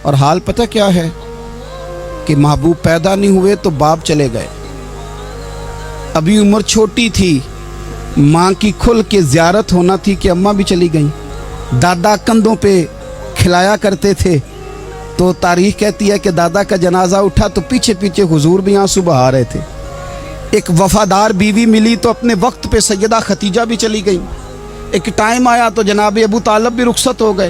اور حال پتہ کیا ہے کہ محبوب پیدا نہیں ہوئے تو باپ چلے گئے، ابھی عمر چھوٹی تھی، ماں کی کھل کے زیارت ہونا تھی کہ اماں بھی چلی گئیں، دادا کندھوں پہ کھلایا کرتے تھے، تو تاریخ کہتی ہے کہ دادا کا جنازہ اٹھا تو پیچھے پیچھے حضور بھی آنسو بہا رہے تھے۔ ایک وفادار بیوی ملی تو اپنے وقت پہ سیدہ خدیجہ بھی چلی گئیں، ایک ٹائم آیا تو جناب ابو طالب بھی رخصت ہو گئے۔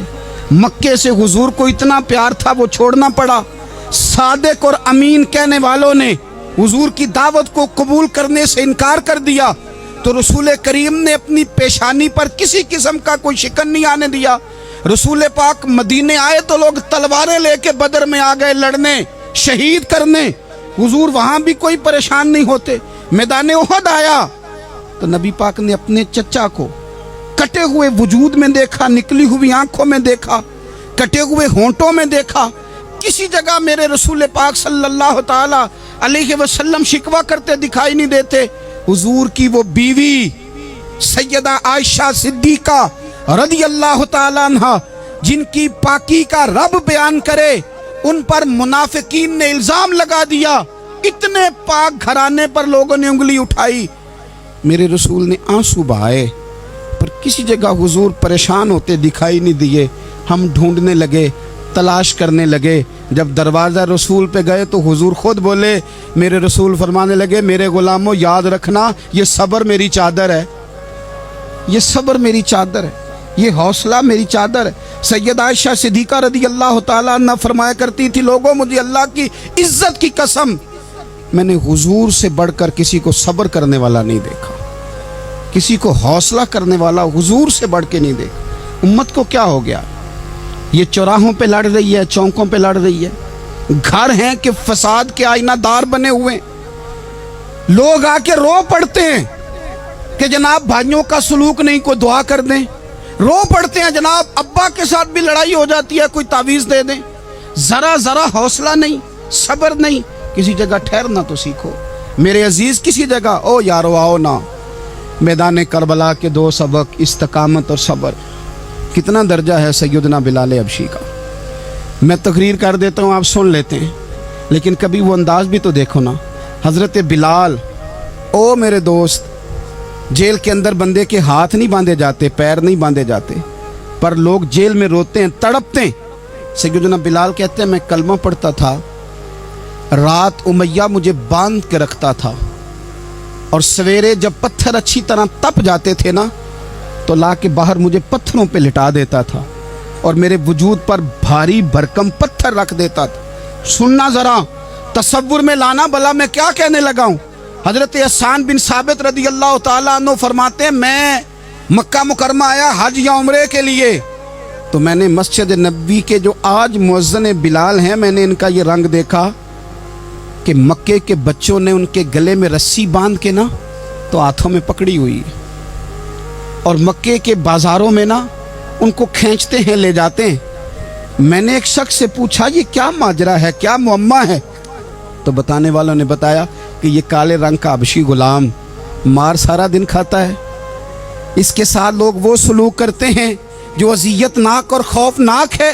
مکے سے حضور کو اتنا پیار تھا وہ چھوڑنا پڑا، صادق اور امین کہنے والوں نے حضور کی دعوت کو قبول کرنے سے انکار کر دیا، تو رسول کریم نے اپنی پیشانی پر کسی قسم کا کوئی شکن نہیں آنے دیا۔ رسول پاک مدینے آئے تو لوگ تلواریں لے کے بدر میں آ گئے لڑنے، شہید کرنے، حضور وہاں بھی کوئی پریشان نہیں ہوتے۔ میدان احد آیا تو نبی پاک نے اپنے چچا کو کٹے ہوئے وجود میں دیکھا، نکلی ہوئی آنکھوں میں دیکھا، کٹے ہوئے ہونٹوں میں دیکھا، کسی جگہ میرے رسول پاک صلی اللہ تعالی علیہ وسلم شکوہ کرتے دکھائی نہیں دیتے۔ حضور کی وہ بیوی سیدہ عائشہ صدیقہ رضی اللہ تعالی عنہ، جن کی پاکی کا رب بیان کرے، ان پر منافقین نے الزام لگا دیا، اتنے پاک گھرانے پر لوگوں نے انگلی اٹھائی، میرے رسول نے آنسو بہائے، پر کسی جگہ حضور پریشان ہوتے دکھائی نہیں دیے۔ ہم ڈھونڈنے لگے، تلاش کرنے لگے، جب دروازہ رسول پہ گئے تو حضور خود بولے، میرے رسول فرمانے لگے، میرے غلاموں یاد رکھنا یہ صبر میری چادر ہے، یہ صبر میری چادر ہے، یہ حوصلہ میری چادر ہے۔ سیدہ عائشہ صدیقہ رضی اللہ تعالیٰ عنہ فرمایا کرتی تھی، لوگوں مجھے اللہ کی عزت کی قسم میں نے حضور سے بڑھ کر کسی کو صبر کرنے والا نہیں دیکھا، کسی کو حوصلہ کرنے والا حضور سے بڑھ کے نہیں دیکھا۔ امت کو کیا ہو گیا؟ یہ چوراہوں پہ لڑ رہی ہے، چوکوں پہ لڑ رہی ہے، گھر ہیں کہ فساد کے آئینہ دار بنے ہوئے، لوگ آ کے رو پڑتے ہیں کہ جناب بھائیوں کا سلوک نہیں، کوئی دعا کر دیں، رو پڑتے ہیں جناب ابا کے ساتھ بھی لڑائی ہو جاتی ہے، کوئی تعویذ دے دیں، ذرا حوصلہ نہیں، صبر نہیں، کسی جگہ ٹھہرنا تو سیکھو میرے عزیز، کسی جگہ او یارو آؤ نا۔ میدان کربلا کے دو سبق، استقامت اور صبر۔ کتنا درجہ ہے سیدنا بلال حبشی کا، میں تقریر کر دیتا ہوں آپ سن لیتے ہیں، لیکن کبھی وہ انداز بھی تو دیکھو نا۔ حضرت بلال، او میرے دوست، جیل کے اندر بندے کے ہاتھ نہیں باندھے جاتے، پیر نہیں باندھے جاتے، پر لوگ جیل میں روتے ہیں، تڑپتے ہیں۔ سیدنا بلال کہتے ہیں میں کلمہ پڑھتا تھا، رات امیہ مجھے باندھ کے رکھتا تھا، اور سویرے جب پتھر اچھی طرح تپ جاتے تھے نا تو لا کے باہر مجھے پتھروں پہ لٹا دیتا تھا، اور میرے وجود پر بھاری بھرکم پتھر رکھ دیتا تھا۔ سننا ذرا، تصور میں لانا، بلا میں کیا کہنے لگا ہوں۔ حضرت حسان بن ثابت رضی اللہ تعالیٰ عنہ فرماتے ہیں، میں مکہ مکرمہ آیا حج یا عمرے کے لیے، تو میں نے مسجد نبوی کے جو آج مؤذن بلال ہیں، میں نے ان کا یہ رنگ دیکھا کہ مکے کے بچوں نے ان کے گلے میں رسی باندھ کے نا تو ہاتھوں میں پکڑی ہوئی، اور مکے کے بازاروں میں نا ان کو کھینچتے ہیں، لے جاتے ہیں۔ میں نے ایک شخص سے پوچھا یہ کیا ماجرا ہے، کیا معمہ ہے؟ تو بتانے والوں نے بتایا کہ یہ کالے رنگ کا حبشی غلام مار سارا دن کھاتا ہے، اس کے ساتھ لوگ وہ سلوک کرتے ہیں جو اذیت ناک اور خوفناک ہے،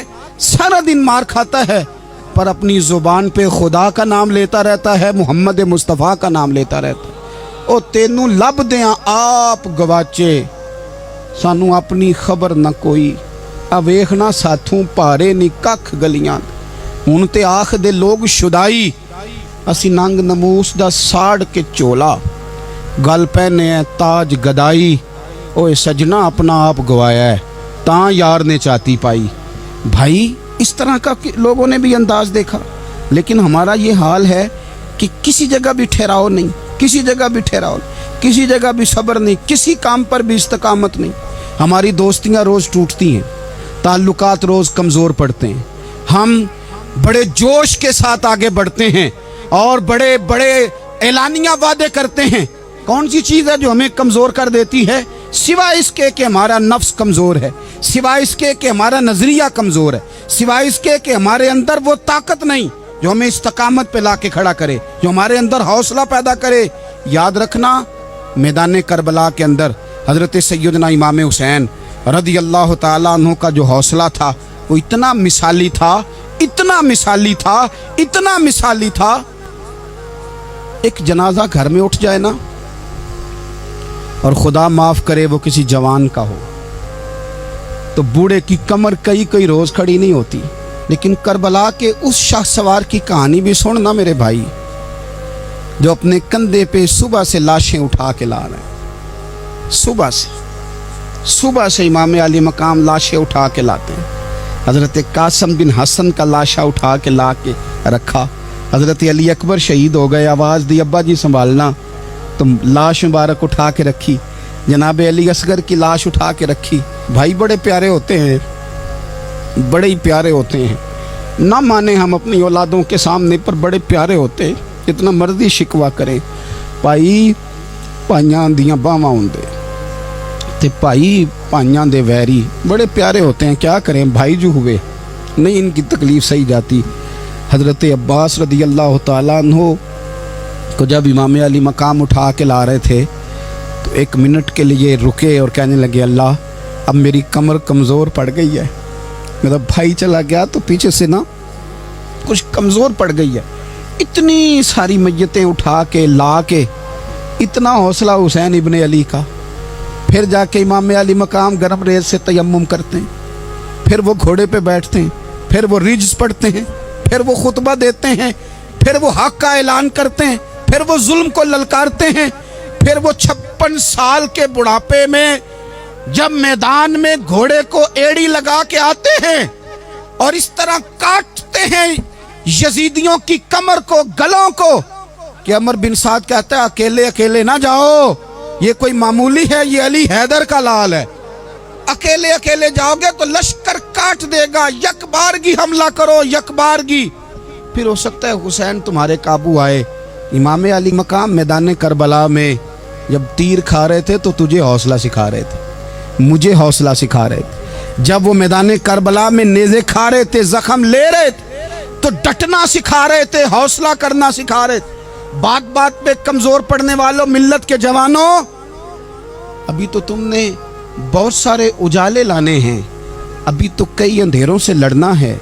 سارا دن مار کھاتا ہے، پر اپنی زبان پہ خدا کا نام لیتا رہتا ہے، محمد مصطفیٰ کا نام لیتا رہتا ہے۔ او تینوں لب دیاں آپ گواچے، سانو اپنی خبر نہ کوئی، اویخنا ساتھوں پارے نی ککھ گلیاں، ہن تے آخ دے لوگ شدائی، اسی ننگ نموس دا ساڑ کے چولا، گل پہنے ہے تاج گدائی، اوے سجنا اپنا آپ گوایا ہے، تاں یار نے چاتی پائی۔ بھائی اس طرح کا لوگوں نے بھی انداز دیکھا، لیکن ہمارا یہ حال ہے کہ کسی جگہ بھی ٹھہراؤ نہیں، کسی جگہ بھی ٹھہراؤ نہیں، کسی جگہ بھی صبر نہیں، کسی کام پر بھی استقامت نہیں۔ ہماری دوستیاں روز ٹوٹتی ہیں، تعلقات روز کمزور پڑتے ہیں، ہم بڑے جوش کے ساتھ آگے بڑھتے ہیں اور بڑے بڑے اعلانیہ وعدے کرتے ہیں۔ کون سی چیز ہے جو ہمیں کمزور کر دیتی ہے؟ سوائے اس کے کہ ہمارا نفس کمزور ہے، سوائے اس کے کہ ہمارا نظریہ کمزور ہے، سوائے اس کے کہ ہمارے اندر وہ طاقت نہیں جو ہمیں استقامت پہ لا کے کھڑا کرے، جو ہمارے اندر حوصلہ پیدا کرے۔ یاد رکھنا، میدان کربلا کے اندر حضرت سیدنا امام حسین رضی اللہ تعالیٰ عنہ کا جو حوصلہ تھا وہ اتنا مثالی تھا इतना मिसाली था, इतना मिसाली था। एक जनाजा घर में उठ जाए ना, और खुदा माफ करे वो किसी जवान का हो, तो बूढ़े की कमर कई कई रोज खड़ी नहीं होती। लेकिन करबला के उस शाहसवार की कहानी भी सुन ना मेरे भाई, जो अपने कंधे पे सुबह से लाशें उठा के ला रहे हैं। सुबह से इमाम अली मकाम लाशें उठा के लाते हैं। हज़रत कासिम बिन हसन का लाशा उठा के ला के रखा। हज़रत अली अकबर शहीद हो गए, आवाज़ दी अब्बा जी संभालना, तो लाश मुबारक उठा के रखी। जनाब अली असगर की लाश उठा के रखी। भाई बड़े प्यारे होते हैं, बड़े ही प्यारे होते हैं। ना माने हम अपनी औलादों के सामने, पर बड़े प्यारे होते हैं। जितना मर्जी शिकवा करें, भाई भाइयां दियां बावां हुंदे ते भाई भाइयां दे वैरी बड़े प्यारे होते हैं। क्या करें, भाई जो हुए नहीं इनकी तकलीफ सही जाती। हज़रत अब्बास रदी अल्लाह तआला अन्हु को जब इमाम अली मकाम उठा के ला रहे थे, तो एक मिनट के लिए रुके और कहने लगे, अल्लाह अब मेरी कमर कमज़ोर पड़ गई है। मेरा भाई चला गया तो पीछे से ना कुछ कमज़ोर पड़ गई है। इतनी सारी मैयतें उठा के ला के, इतना हौसला हुसैन इब्ने अली का। फिर जाके इमाम अली मकाम गर्म रेत से तयम्मुम करते हैं, फिर वो घोड़े पे बैठते हैं, फिर वो रिज्स पढ़ते हैं, फिर वो खुतबा देते हैं, फिर वो हक का ऐलान करते हैं, फिर वो जुल्म को ललकारते हैं, फिर वो 56 साल के बुढ़ापे में जब मैदान में घोड़े को एड़ी लगा के आते हैं और इस तरह काटते हैं यजीदियों की कमर को, गलों को, कि अमर बिन साद कहता है अकेले अकेले ना जाओ, ये कोई मामूली है, ये अली हैदर का लाल है। अकेले अकेले जाओगे तो लश्कर काट देगा, यकबारगी हमला करो, यकबारगी। फिर हो सकता है हुसैन तुम्हारे काबू आए। इमाम अली मकाम मैदान करबला में जब तीर खा रहे थे तो तुझे हौसला सिखा रहे थे, मुझे हौसला सिखा रहे थे। जब वो मैदान करबला में नेज़े खा रहे थे, जख्म ले रहे थे, तो डटना सिखा रहे थे, हौसला करना सिखा रहे थे। बात बात पे कमजोर पड़ने वालों, मिल्लत के जवानों, अभी तो तुमने बहुत सारे उजाले लाने हैं, अभी तो कई अंधेरों से लड़ना है,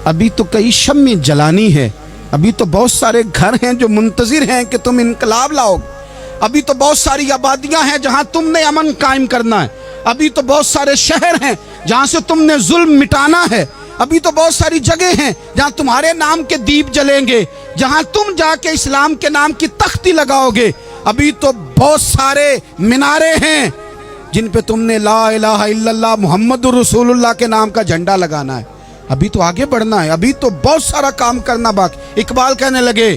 अभी तो कई शम्में जलानी है, अभी तो बहुत सारे घर हैं जो मुंतजिर हैं कि तुम इनकलाब लाओगे, अभी तो बहुत सारी आबादियां हैं जहां तुमने अमन कायम करना है, अभी तो बहुत सारे शहर हैं जहां से तुमने जुल्म मिटाना है, अभी तो बहुत सारी जगह हैं जहां तुम्हारे नाम के दीप जलेंगे, जहां तुम जाके इस्लाम के नाम की तख्ती लगाओगे, अभी तो बहुत सारे मीनारे हैं जिन पे तुमने ला इलाहा इल्लल्लाह मुहम्मदुर रसूलुल्लाह के नाम का झंडा लगाना है। अभी तो आगे बढ़ना है, अभी तो बहुत सारा काम करना बाकी। इकबाल कहने लगे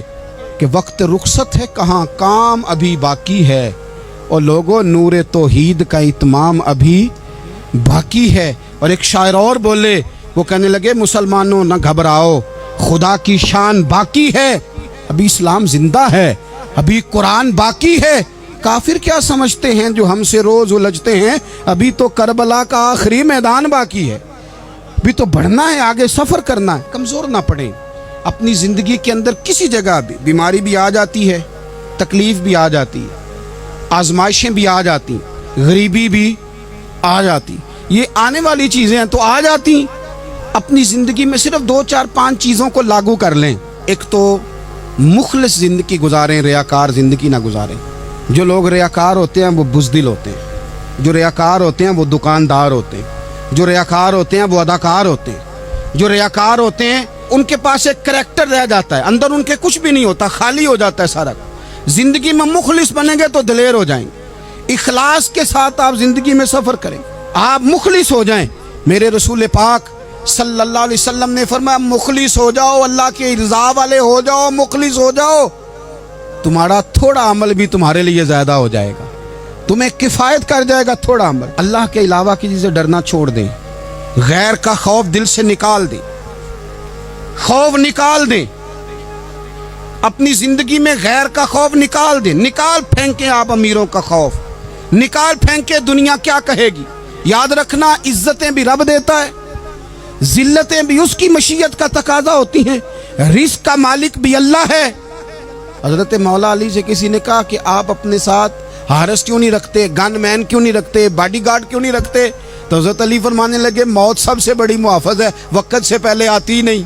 कि वक्त रुखसत है कहाँ, काम अभी बाकी है, और लोगों नूरे तौहीद का इत्माम अभी बाकी है। और एक शायर और बोले, वो कहने लगे मुसलमानों न घबराओ, खुदा की शान बाकी है, अभी इस्लाम जिंदा है, अभी कुरान बाकी है। काफिर क्या समझते हैं जो हमसे रोज उलझते हैं, अभी तो करबला का आखिरी मैदान बाकी है, अभी तो बढ़ना है, आगे सफर करना है। कमजोर ना पड़े। अपनी जिंदगी के अंदर किसी जगह भी बीमारी भी आ जाती है, तकलीफ भी आ जाती है, आजमाइशें भी आ जाती, गरीबी भी आ जाती, ये आने वाली चीजें हैं तो आ जाती। अपनी जिंदगी में सिर्फ 2 4 5 चीजों को लागू कर लें। एक तो मुखलिस जिंदगी गुजारें, रियाकार जिंदगी ना गुजारें। जो लोग रियाकार होते हैं वो बुज़दिल होते हैं, जो रियाकार होते हैं वो दुकानदार होते हैं, जो रियाकार होते हैं वो अदाकार होते हैं, जो रियाकार होते हैं उनके पास एक करैक्टर रह जाता है, अंदर उनके कुछ भी नहीं होता, खाली हो जाता है सारा। जिंदगी में मुखलिस बनेंगे तो दिलेर हो जाएंगे। इखलास के साथ आप जिंदगी में सफर करें, आप मुखलिस हो जाएं। मेरे रसूल पाक सल्लल्लाहु अलैहि वसल्लम ने फरमाया मुखलिस हो जाओ, अल्लाह के रज़ा वाले हो जाओ, मुखलिस हो जाओ, तुम्हारा थोड़ा अमल भी तुम्हारे लिए ज्यादा हो जाएगा, तुम्हें किफायत कर जाएगा थोड़ा अमल। अल्लाह के अलावा किसी से डरना छोड़ दें, गैर का खौफ दिल से निकाल दें, खौफ निकाल दें, अपनी जिंदगी में गैर का खौफ निकाल दें। निकाल फेंके आप अमीरों का खौफ, निकाल फेंके दुनिया क्या कहेगी। याद रखना इज्जतें भी रब देता है, जिल्लतें भी उसकी मशीयत का तकाजा होती हैं, रिस्क का मालिक भी अल्लाह है। हजरत मौला अली से किसी ने कहा कि आप अपने साथ हारस क्यों नहीं रखते, गन मैन क्यों नहीं रखते, बॉडीगार्ड क्यों नहीं रखते? तो हजरत अली फरमाने लगे मौत सबसे बड़ी मुहाफिज है, वक्त से पहले आती ही नहीं।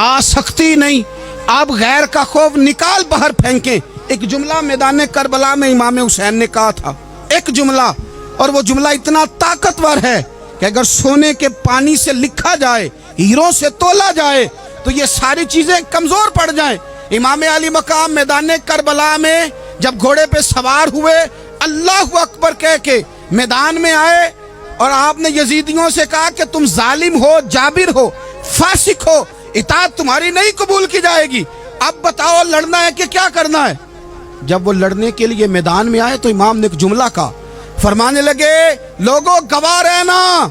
आसक्ति नहीं, आप गैर का खौफ निकाल बाहर फेंकें। एक जुमला मैदान करबला में इमाम हुसैन ने कहा था, एक जुमला, और वो जुमला इतना ताकतवर है कि अगर सोने के पानी से लिखा जाए, हीरों से तोला जाए, तो ये सारी चीजें कमजोर पड़ जाएं। इमाम अली मकाम मैदान करबला में जब घोड़े पे सवार हुए, अल्लाहु अकबर कह के मैदान में आए, और आपने यजीदियों से कहा कि तुम जालिम हो, जाबिर हो, फासिक हो, इताअत तुम्हारी नहीं कबूल की जाएगी, अब बताओ लड़ना है कि क्या करना है। जब वो लड़ने के लिए मैदान में आए तो इमाम ने एक जुमला कहा, फरमाने लगे, लोगों गवाह रहना,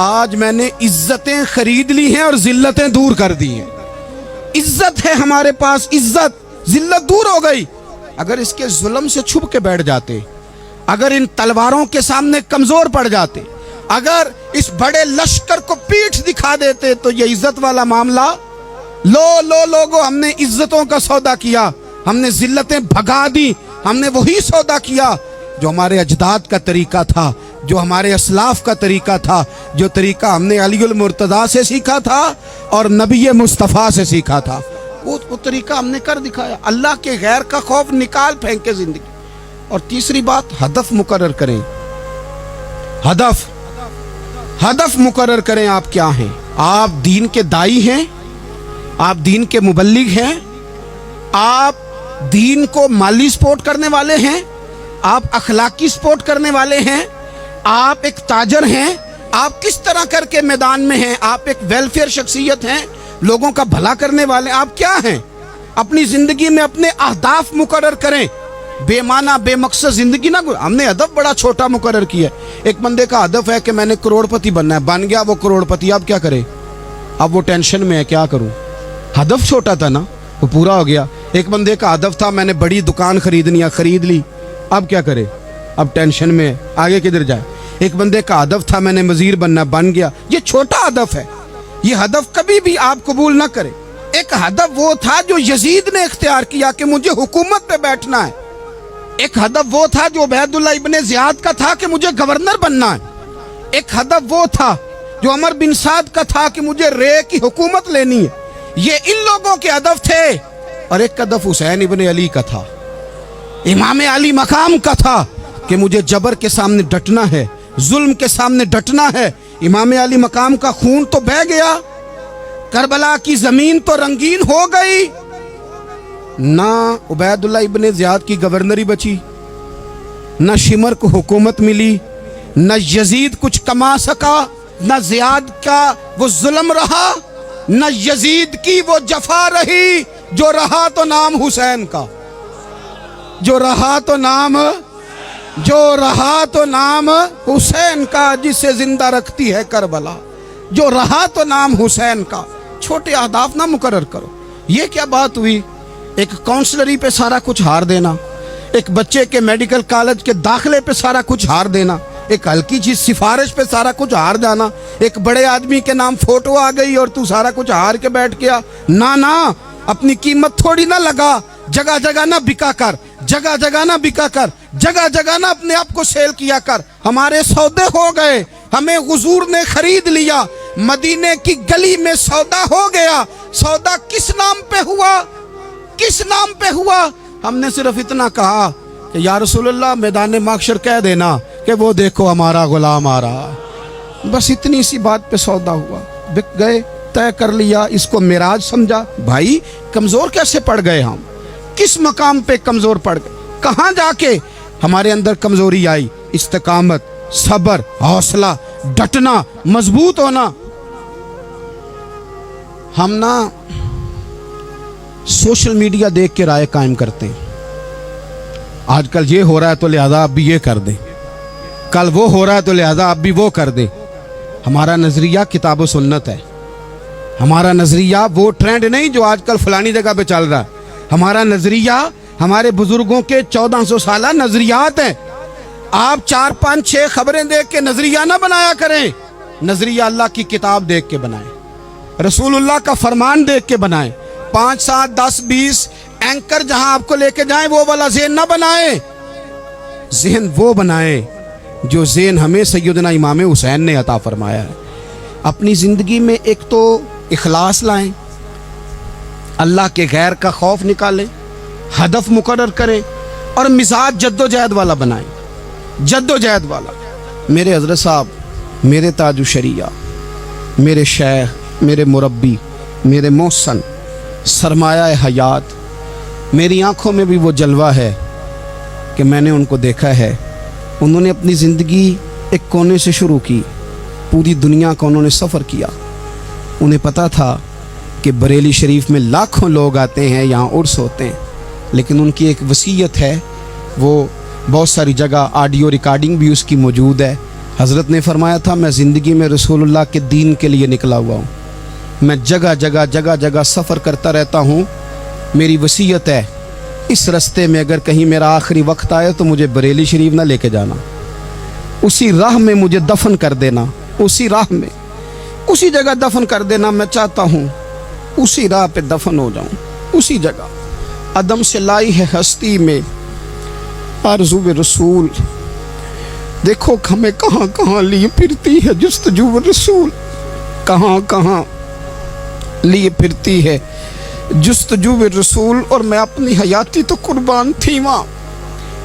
आज मैंने इज्जतें खरीद ली हैं और जिल्लतें दूर कर दी हैं। इज्जत है हमारे पास, इज्जत, जिल्लत दूर हो गई। अगर इसके जुल्म से छुप के बैठ जाते, अगर इन तलवारों के सामने कमजोर पड़ जाते, अगर इस बड़े लश्कर को पीठ दिखा देते, तो ये इज्जत वाला मामला, लोगों हमने इज्जतों का सौदा किया, हमने जिल्लतें भगा दी, हमने वही सौदा किया जो हमारे अजदाद का तरीका था, जो हमारे असलाफ का तरीका था, जो तरीका हमने अलीउल मुर्तज़ा से सीखा था और नबी मुस्तफ़ा से सीखा था, वो तरीका हमने कर दिखाया। अल्लाह के गैर का खौफ निकाल फेंके जिंदगी। और तीसरी बात, हदफ मुकर्रर करें। हदफ मुकर्रर करें। आप क्या हैं? आप दीन के दाई हैं, आप दीन के मुबल्लिग हैं, आप दीन को माली सपोर्ट करने वाले हैं, आप अखलाकी सपोर्ट करने वाले हैं, आप एक ताजर हैं, आप किस तरह करके मैदान में हैं, आप एक वेलफेयर शख्सियत हैं, लोगों का भला करने वाले, आप क्या हैं? अपनी जिंदगी में अपने अहदाफ मुकर्रर करें। बेमाना बेमकसद जिंदगी ना, हमने हदफ बड़ा छोटा मुकर्रर किया। एक बंदे का हदफ है कि मैंने करोड़पति बनना है, बन गया वो करोड़पति, अब क्या करे? अब वो टेंशन में है, क्या करूं? हदफ छोटा था ना, वो पूरा हो गया। एक बंदे का हदफ था मैंने बड़ी दुकान खरीदनी है, खरीद ली, अब क्या करे? अब टेंशन में है, आगे किधर जाए? एक बंदे का हदफ था मैंने वजीर बनना, बन गया, ये छोटा हदफ है, ये हदफ कभी भी आप कबूल ना करें। एक हदफ वो था जो यजीद ने इख्तियार किया कि मुझे हुकूमत पे बैठना है। एक हदफ वो था जो उबैदुल्लाह इब्ने ज़ियाद का था कि मुझे गवर्नर बनना है। एक हदफ वो था जो उमर बिन साद का था कि मुझे रे की हुकूमत लेनी है। ये इन लोगों के हदफ थे। और एक हदफ हुसैन इब्ने अली का था, इमाम अली मकाम का था कि मुझे जबर के सामने डटना है, जुल्म के सामने डटना है। इमाम अली मकाम का खून तो बह गया, करबला की जमीन तो रंगीन हो गई, ना उबैदुल्लाह इब्ने ज़ियाद की गवर्नरी बची, न शिमर को हुकूमत मिली, न यजीद कुछ कमा सका, न ज़ियाद का वो जुल्म रहा, न यजीद की वो जफा रही। जो रहा तो नाम हुसैन का, जो रहा तो नाम हुसैन का, जिसे जिंदा रखती है करबला। जो रहा तो नाम हुसैन का। छोटे अहदाफ ना मुकर्रर करो। ये क्या बात हुई? एक काउंसलरी पे सारा कुछ हार देना, एक बच्चे के मेडिकल कॉलेज के दाखिले पे सारा कुछ हार देना, एक हल्की चीज सिफारिश पे सारा कुछ हार जाना, एक बड़े आदमी के नाम फोटो आ गई और तू सारा कुछ हार के बैठ गया। ना, अपनी कीमत थोड़ी ना लगा, जगह जगह ना बिका कर, जगह जगह ना बिका कर, जगह जगह ना अपने आप को सेल किया कर। हमारे सौदे हो गए, हमें हुजूर ने खरीद लिया, मदीने की गली में सौदा हो गया। सौदा किस नाम पे हुआ? किस नाम पे हुआ? हमने सिर्फ इतना कहा कि या रसूलल्लाह मैदान माशर कह देना कि वो देखो हमारा गुलाम आ रहा है। बस इतनी सी बात पे सौदा हुआ, बिक गए, तय कर लिया, इसको मिराज समझा। भाई कमजोर कैसे पड़ गए हम? किस मकाम पे कमजोर पड़ गए? कहां जाके हमारे अंदर कमजोरी आई? इस्तिकामत, सब्र, हौसला, डटना, मजबूत होना। हम ना सोशल मीडिया देख के राय कायम करते हैं। आजकल ये हो रहा है तो लिहाजा आप भी ये कर दें, कल वो हो रहा है तो लिहाजा आप भी वो कर दें। हमारा नजरिया किताब और सुन्नत है। हमारा नजरिया वो ट्रेंड नहीं जो आजकल फलानी जगह पे चल रहा है। हमारा नजरिया हमारे बुजुर्गों के 1400 साला नजरियात हैं। आप 4, 5, 6 खबरें देख के नजरिया ना बनाया करें। नजरिया अल्लाह की किताब देख के बनाएं, रसूलुल्लाह का फरमान देख के बनाएं। 5, 7, 10, 20 एंकर जहां आपको लेके जाएं वो वाला ज़हन ना बनाएं। ज़हन वो बनाएं जो ज़हन हमें सैयदना इमाम हुसैन ने अता फरमाया है। अपनी ज़िंदगी में एक तो इखलास लाएं, अल्लाह के गैर का खौफ निकालें, हदफ मुकर्रर करें और मिजाज जद्दोजहद वाला बनाएं, जद्दोजहद वाला। मेरे हजरत साहब, मेरे ताजु शरिया, मेरे शेख, मेरे मुरब्बी, मेरे मोहसन, सरमाया हयात, मेरी आंखों में भी वो जलवा है कि मैंने उनको देखा है। उन्होंने अपनी ज़िंदगी एक कोने से शुरू की, पूरी दुनिया का उन्होंने सफ़र किया। उन्हें पता था कि बरेली शरीफ में लाखों लोग आते हैं, यहाँ उर्स होते हैं, लेकिन उनकी एक वसीयत है, वो बहुत सारी जगह ऑडियो रिकॉर्डिंग भी उसकी मौजूद है। हज़रत ने फरमाया था, मैं ज़िंदगी में रसूलुल्लाह के दीन के लिए निकला हुआ हूँ, मैं जगह जगह सफ़र करता रहता हूँ। मेरी वसीयत है, इस रास्ते में अगर कहीं मेरा आखिरी वक्त आए तो मुझे बरेली शरीफ ना लेके जाना, उसी राह में मुझे दफन कर देना, उसी राह में, उसी जगह दफन कर देना। मैं चाहता हूँ उसी राह पे दफन हो जाऊँ, उसी जगह। अदम से लाई है हस्ती में आरज़ू रसूल, देखो हमें कहाँ कहाँ लिए फिरती है जुस्तजू रसूल, कहाँ कहाँ लिए फिरती है जुस्तजू रसूल। और मैं अपनी हयाती तो कुर्बान थी वहाँ।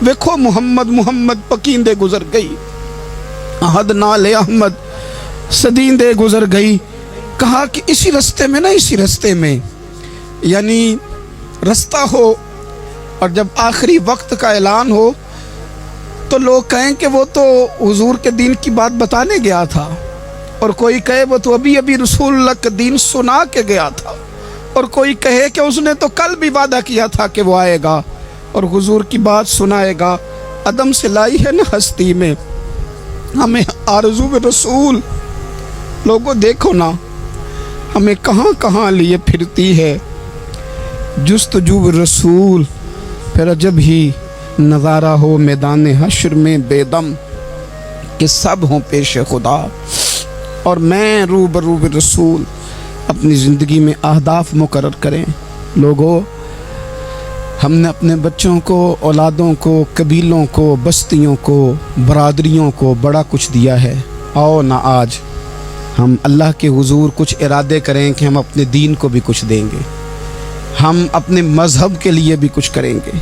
देखो मोहम्मद पकींदे गुजर गई, अहद नाले अहमद सदींदे गुजर गई। कहा कि इसी रास्ते में ना, इसी रास्ते में, यानी रास्ता हो और जब आखिरी वक्त का ऐलान हो तो लोग कहें कि वो तो हुजूर के दीन की बात बताने गया था, और कोई कहे वो तो अभी अभी रसूलुल्लाह का दीन सुना के गया था, और कोई कहे कि उसने तो कल भी वादा किया था कि वो आएगा और हुजूर की बात सुनाएगा। अदम से लाई है ना हस्ती में हमें आरज़ू रसूल। लोगों देखो ना, हमें कहाँ कहाँ लिए फिरती है जुस्तजू रसूल। फिर जब ही नज़ारा हो मैदान हश्र में बेदम कि सब हों पेश खुदा और मैं रूबरू रसूल। अपनी ज़िंदगी में अहदाफ मुकर्रर करें। लोगों, हमने अपने बच्चों को, औलादों को, कबीलों को, बस्तियों को, बरादरियों को बड़ा कुछ दिया है। आओ ना आज हम अल्लाह के हुजूर कुछ इरादे करें कि हम अपने दीन को भी कुछ देंगे, हम अपने मज़हब के लिए भी कुछ करेंगे।